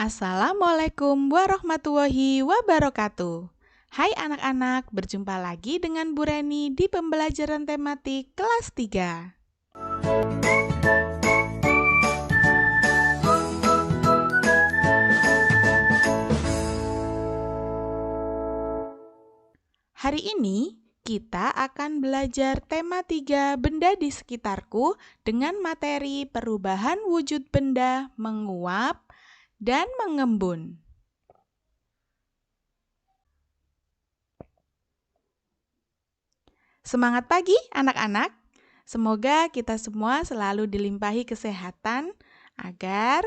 Assalamualaikum warahmatullahi wabarakatuh. Hai anak-anak, berjumpa lagi dengan Bu Reni di pembelajaran tematik kelas 3. Hari ini kita akan belajar tema 3 benda di sekitarku dengan materi perubahan wujud benda menguap dan mengembun. Semangat pagi anak-anak. Semoga kita semua selalu dilimpahi kesehatan agar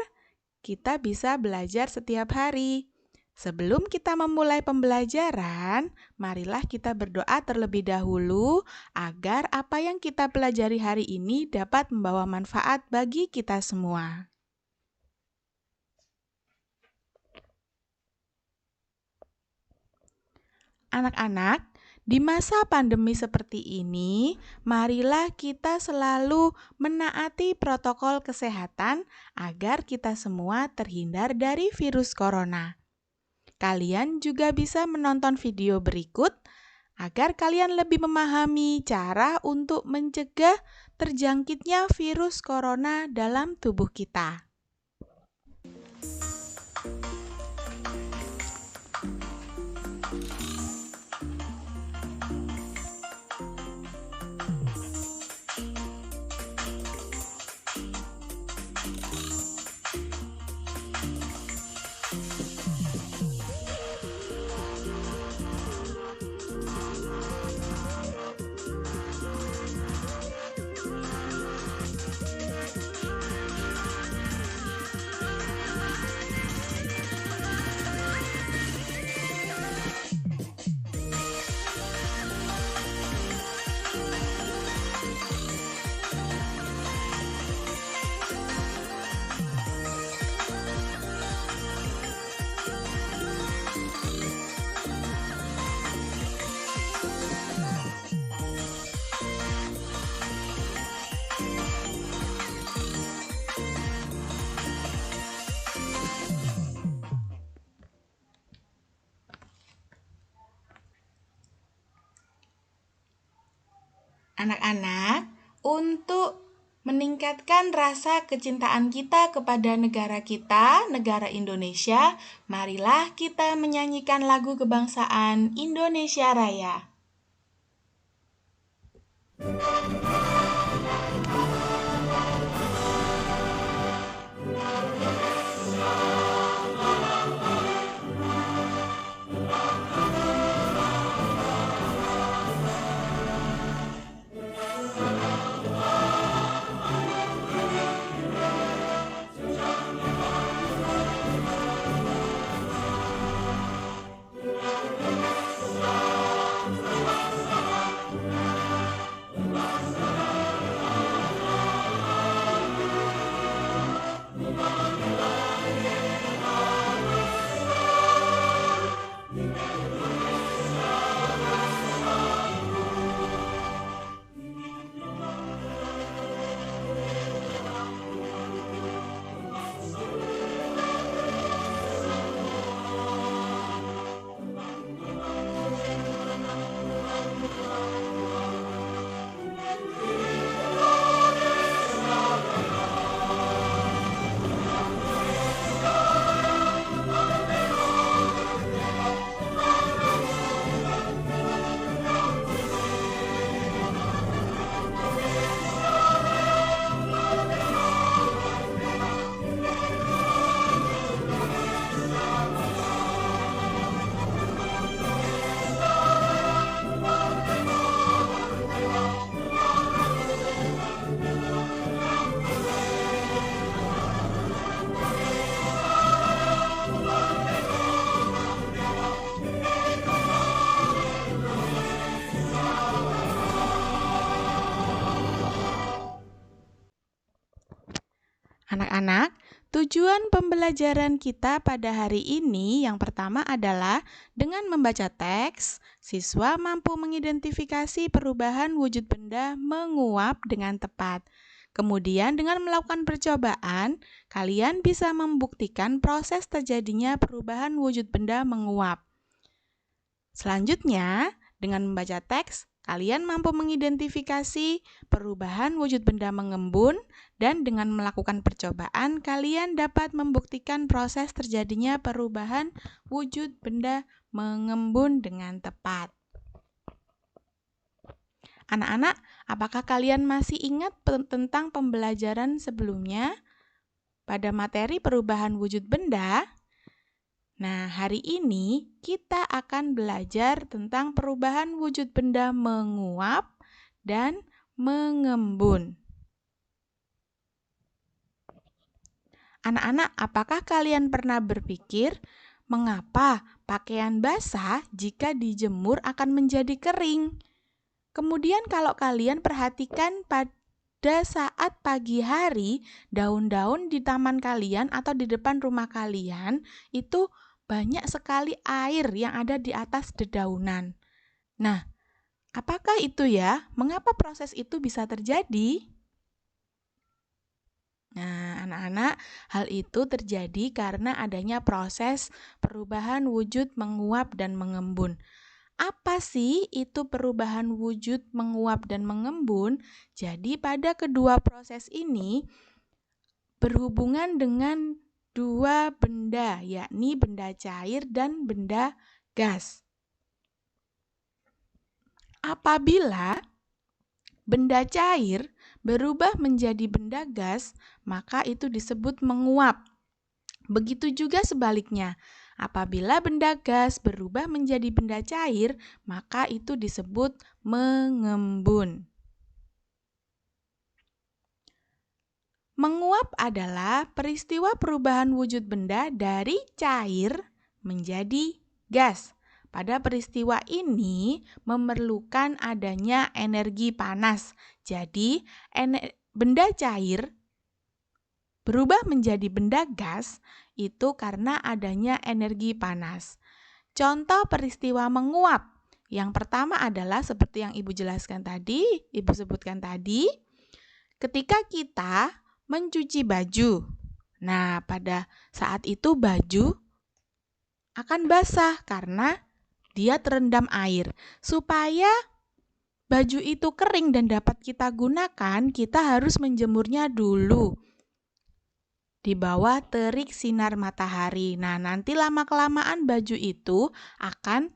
kita bisa belajar setiap hari. Sebelum kita memulai pembelajaran, marilah kita berdoa terlebih dahulu agar apa yang kita pelajari hari ini dapat membawa manfaat bagi kita semua. Anak-anak, di masa pandemi seperti ini, marilah kita selalu menaati protokol kesehatan agar kita semua terhindar dari virus corona. Kalian juga bisa menonton video berikut agar kalian lebih memahami cara untuk mencegah terjangkitnya virus corona dalam tubuh kita. Anak-anak, untuk meningkatkan rasa kecintaan kita kepada negara kita, negara Indonesia, marilah kita menyanyikan lagu kebangsaan Indonesia Raya. Anak-anak, tujuan pembelajaran kita pada hari ini yang pertama adalah dengan membaca teks, siswa mampu mengidentifikasi perubahan wujud benda menguap dengan tepat. Kemudian dengan melakukan percobaan, kalian bisa membuktikan proses terjadinya perubahan wujud benda menguap. Selanjutnya, dengan membaca teks, kalian mampu mengidentifikasi perubahan wujud benda mengembun, dan dengan melakukan percobaan, kalian dapat membuktikan proses terjadinya perubahan wujud benda mengembun dengan tepat. Anak-anak, apakah kalian masih ingat tentang pembelajaran sebelumnya pada materi perubahan wujud benda? Nah, hari ini kita akan belajar tentang perubahan wujud benda menguap dan mengembun. Anak-anak, apakah kalian pernah berpikir mengapa pakaian basah jika dijemur akan menjadi kering? Kemudian kalau kalian perhatikan pada saat pagi hari, daun-daun di taman kalian atau di depan rumah kalian itu banyak sekali air yang ada di atas dedaunan. Nah, apakah itu ya? Mengapa proses itu bisa terjadi? Nah, anak-anak, hal itu terjadi karena adanya proses perubahan wujud menguap dan mengembun. Apa sih itu perubahan wujud menguap dan mengembun? Jadi pada kedua proses ini berhubungan dengan dua benda, yakni benda cair dan benda gas. Apabila benda cair berubah menjadi benda gas, maka itu disebut menguap. Begitu juga sebaliknya. Apabila benda gas berubah menjadi benda cair, maka itu disebut mengembun. Menguap adalah peristiwa perubahan wujud benda dari cair menjadi gas. Pada peristiwa ini memerlukan adanya energi panas. Jadi, benda cair berubah menjadi benda gas itu karena adanya energi panas. Contoh peristiwa menguap. Yang pertama adalah seperti yang Ibu jelaskan tadi, Ibu sebutkan tadi, ketika kita mencuci baju. Nah, pada saat itu baju akan basah karena dia terendam air. Supaya baju itu kering dan dapat kita gunakan, kita harus menjemurnya dulu di bawah terik sinar matahari. Nah, nanti lama-kelamaan baju itu akan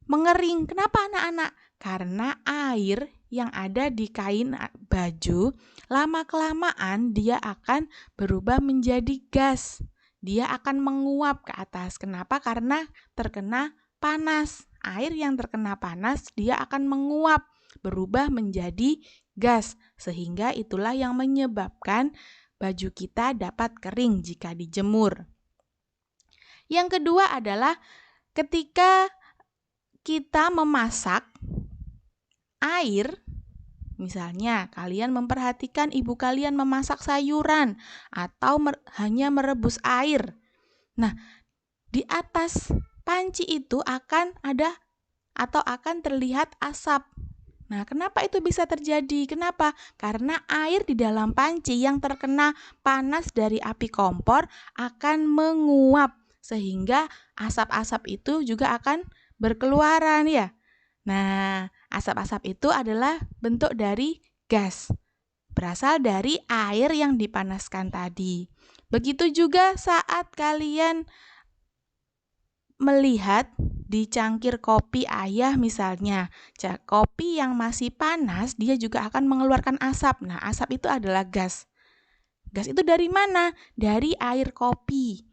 mengering. Kenapa anak-anak? Karena air yang ada di kain baju, lama-kelamaan dia akan berubah menjadi gas. Dia akan menguap ke atas. Kenapa? Karena terkena panas. Air yang terkena panas, dia akan menguap, berubah menjadi gas. Sehingga itulah yang menyebabkan baju kita dapat kering jika dijemur. Yang kedua adalah ketika kita memasak air, misalnya kalian memperhatikan ibu kalian memasak sayuran atau hanya merebus air. Nah, di atas panci itu akan ada atau akan terlihat asap. Nah, kenapa itu bisa terjadi? Kenapa? Karena air di dalam panci yang terkena panas dari api kompor akan menguap, sehingga asap-asap itu juga akan berkeluaran ya. Nah, asap-asap itu adalah bentuk dari gas, berasal dari air yang dipanaskan tadi. Begitu juga saat kalian melihat di cangkir kopi ayah misalnya, kopi yang masih panas dia juga akan mengeluarkan asap. Nah, asap itu adalah gas. Gas itu dari mana? Dari air kopi.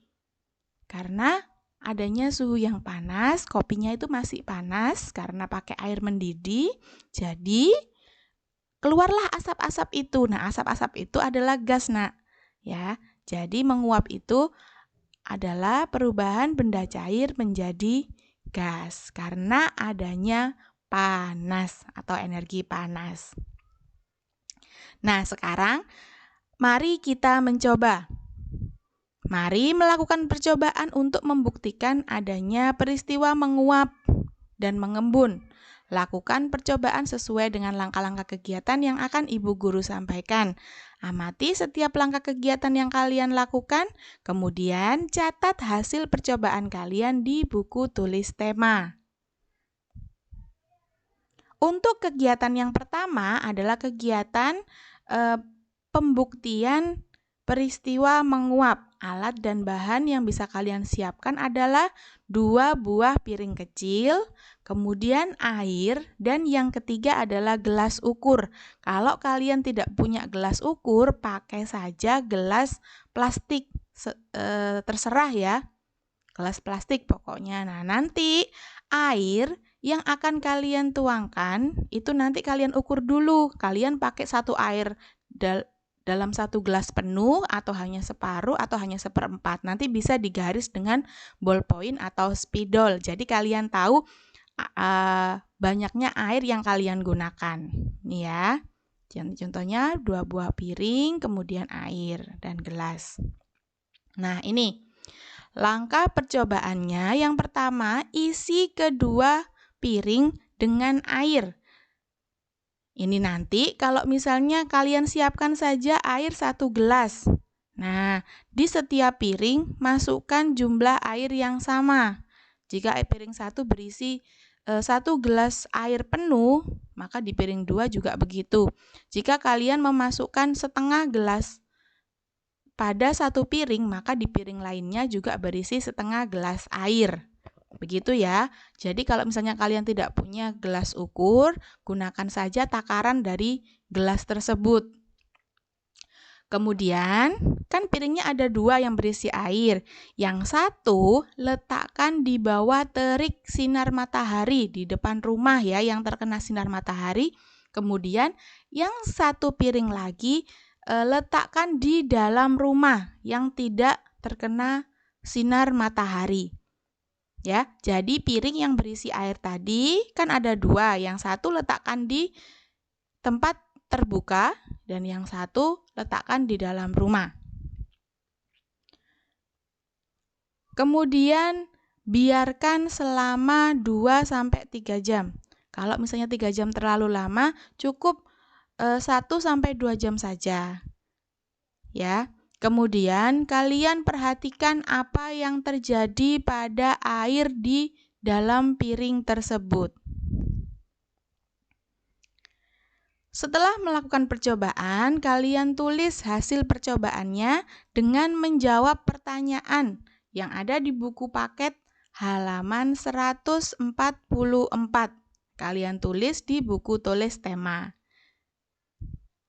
Karena adanya suhu yang panas, kopinya itu masih panas karena pakai air mendidih. Jadi keluarlah asap-asap itu. Nah, asap-asap itu adalah gas, Nak. Ya. Jadi menguap itu adalah perubahan benda cair menjadi gas karena adanya panas atau energi panas. Nah, sekarang mari kita mencoba. Mari melakukan percobaan untuk membuktikan adanya peristiwa menguap dan mengembun. Lakukan percobaan sesuai dengan langkah-langkah kegiatan yang akan ibu guru sampaikan. Amati setiap langkah kegiatan yang kalian lakukan, kemudian catat hasil percobaan kalian di buku tulis tema. Untuk kegiatan yang pertama adalah kegiatan pembuktian peristiwa menguap. Alat dan bahan yang bisa kalian siapkan adalah 2 buah piring kecil, kemudian air, dan yang ketiga adalah gelas ukur. Kalau kalian tidak punya gelas ukur, pakai saja gelas plastik, terserah ya, gelas plastik pokoknya. Nah, nanti air yang akan kalian tuangkan, itu nanti kalian ukur dulu. Kalian pakai satu air dalam satu gelas penuh atau hanya separuh atau hanya seperempat. Nanti bisa digaris dengan ballpoint atau spidol. Jadi kalian tahu banyaknya air yang kalian gunakan. Nih ya. Contohnya 2 buah piring, kemudian air dan gelas. Nah, ini langkah percobaannya. Yang pertama, isi kedua piring dengan air. Ini nanti kalau misalnya kalian siapkan saja air 1 gelas. Nah, di setiap piring masukkan jumlah air yang sama. Jika piring 1 berisi 1 gelas air penuh, maka di piring 2 juga begitu. Jika kalian memasukkan setengah gelas pada 1 piring, maka di piring lainnya juga berisi setengah gelas air. Begitu ya. Jadi kalau misalnya kalian tidak punya gelas ukur, gunakan saja takaran dari gelas tersebut. Kemudian, kan piringnya ada 2 yang berisi air. Yang satu letakkan di bawah terik sinar matahari di depan rumah ya, yang terkena sinar matahari. Kemudian, yang satu piring lagi letakkan di dalam rumah yang tidak terkena sinar matahari. Ya, jadi piring yang berisi air tadi kan ada 2, yang satu letakkan di tempat terbuka dan yang satu letakkan di dalam rumah. Kemudian biarkan selama 2-3 jam. Kalau misalnya 3 jam terlalu lama, cukup 1-2 jam saja. Ya. Kemudian kalian perhatikan apa yang terjadi pada air di dalam piring tersebut. Setelah melakukan percobaan, kalian tulis hasil percobaannya dengan menjawab pertanyaan yang ada di buku paket halaman 144. Kalian tulis di buku tulis tema.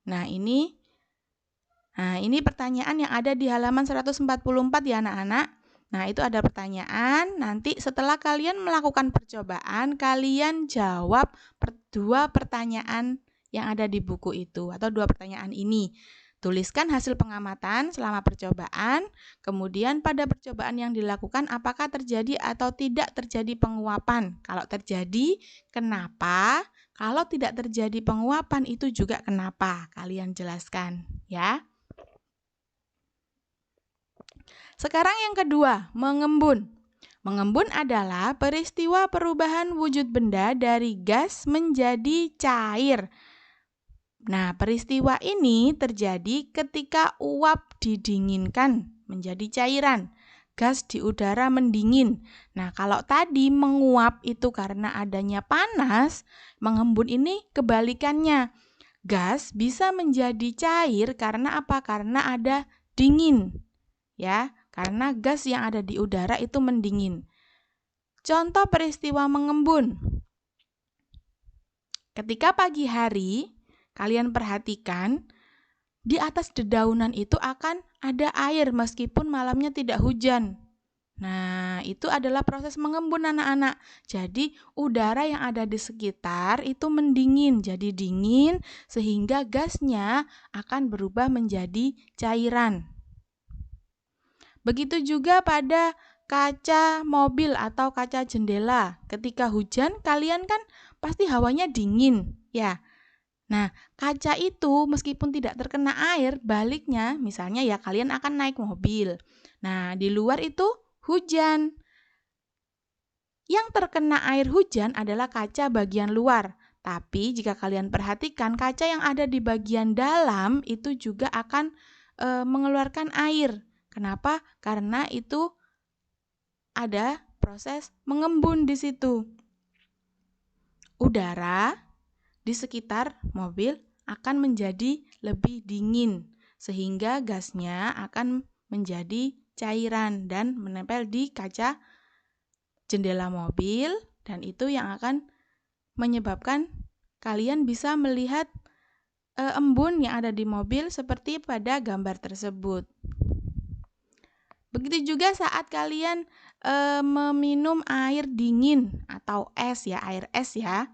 Nah, ini pertanyaan yang ada di halaman 144 ya anak-anak. Nah, itu ada pertanyaan. Nanti setelah kalian melakukan percobaan, kalian jawab 2 pertanyaan yang ada di buku itu atau 2 pertanyaan ini. Tuliskan hasil pengamatan selama percobaan, kemudian pada percobaan yang dilakukan apakah terjadi atau tidak terjadi penguapan. Kalau terjadi, kenapa? Kalau tidak terjadi penguapan itu juga kenapa? Kalian jelaskan ya. Sekarang yang kedua, mengembun. Mengembun adalah peristiwa perubahan wujud benda dari gas menjadi cair. Nah, peristiwa ini terjadi ketika uap didinginkan menjadi cairan. Gas di udara mendingin. Nah, kalau tadi menguap itu karena adanya panas, mengembun ini kebalikannya. Gas bisa menjadi cair karena apa? Karena ada dingin. Ya, karena gas yang ada di udara itu mendingin. Contoh peristiwa mengembun. Ketika pagi hari, kalian perhatikan di atas dedaunan itu akan ada air meskipun malamnya tidak hujan. Nah, itu adalah proses mengembun anak-anak. Jadi, udara yang ada di sekitar itu mendingin, jadi dingin sehingga gasnya akan berubah menjadi cairan. Begitu juga pada kaca mobil atau kaca jendela. Ketika hujan, kalian kan pasti hawanya dingin, ya. Nah, kaca itu meskipun tidak terkena air, baliknya misalnya ya kalian akan naik mobil. Nah, di luar itu hujan. Yang terkena air hujan adalah kaca bagian luar. Tapi jika kalian perhatikan, kaca yang ada di bagian dalam itu juga akan mengeluarkan air. Kenapa? Karena itu ada proses mengembun di situ. Udara di sekitar mobil akan menjadi lebih dingin, sehingga gasnya akan menjadi cairan dan menempel di kaca jendela mobil, dan itu yang akan menyebabkan kalian bisa melihat embun yang ada di mobil seperti pada gambar tersebut. Begitu juga saat kalian meminum air dingin atau es ya, air es ya.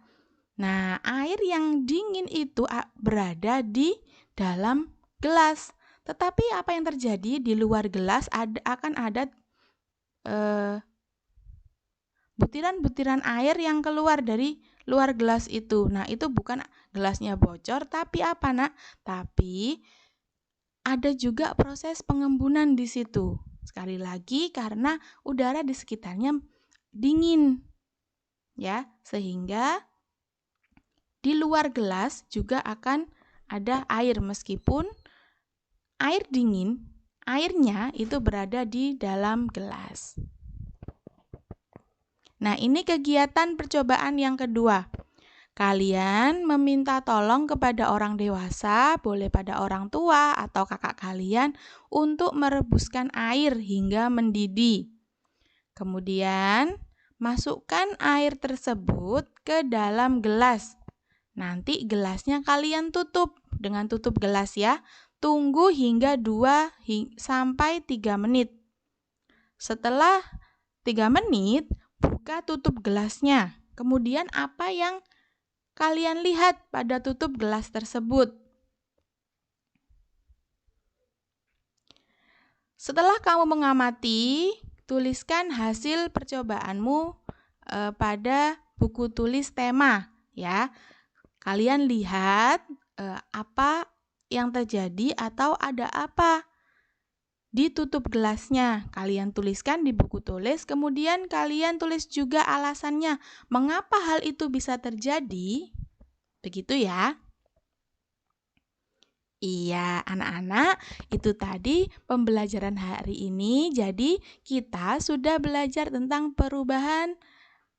Nah, air yang dingin itu berada di dalam gelas. Tetapi apa yang terjadi di luar gelas akan ada butiran-butiran air yang keluar dari luar gelas itu. Nah, itu bukan gelasnya bocor, tapi apa, Nak? Tapi ada juga proses pengembunan di situ. Sekali lagi karena udara di sekitarnya dingin. Ya, sehingga di luar gelas juga akan ada air meskipun air dingin, airnya itu berada di dalam gelas. Nah, ini kegiatan percobaan yang kedua. Kalian meminta tolong kepada orang dewasa, boleh pada orang tua atau kakak kalian untuk merebuskan air hingga mendidih. Kemudian, masukkan air tersebut ke dalam gelas. Nanti gelasnya kalian tutup dengan tutup gelas ya. Tunggu hingga 2-3 menit. Setelah 3 menit, buka tutup gelasnya. Kemudian apa yang kalian lihat pada tutup gelas tersebut? Setelah kamu mengamati, tuliskan hasil percobaanmu pada buku tulis tema ya. Kalian lihat apa yang terjadi atau ada apa di tutup gelasnya. Kalian tuliskan di buku tulis, kemudian kalian tulis juga alasannya. Mengapa hal itu bisa terjadi? Begitu ya. Iya, anak-anak, itu tadi pembelajaran hari ini. Jadi, kita sudah belajar tentang perubahan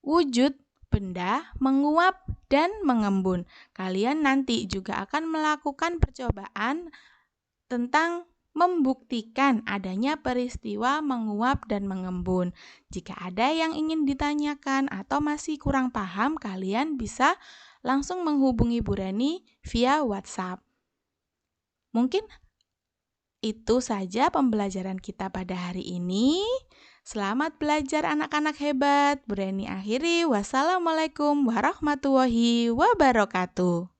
wujud benda, menguap, dan mengembun. Kalian nanti juga akan melakukan percobaan tentang membuktikan adanya peristiwa menguap dan mengembun. Jika ada yang ingin ditanyakan atau masih kurang paham, kalian bisa langsung menghubungi Bu Reni via WhatsApp. Mungkin itu saja pembelajaran kita pada hari ini. Selamat belajar anak-anak hebat. Bu Reni akhiri. Wassalamualaikum warahmatullahi wabarakatuh.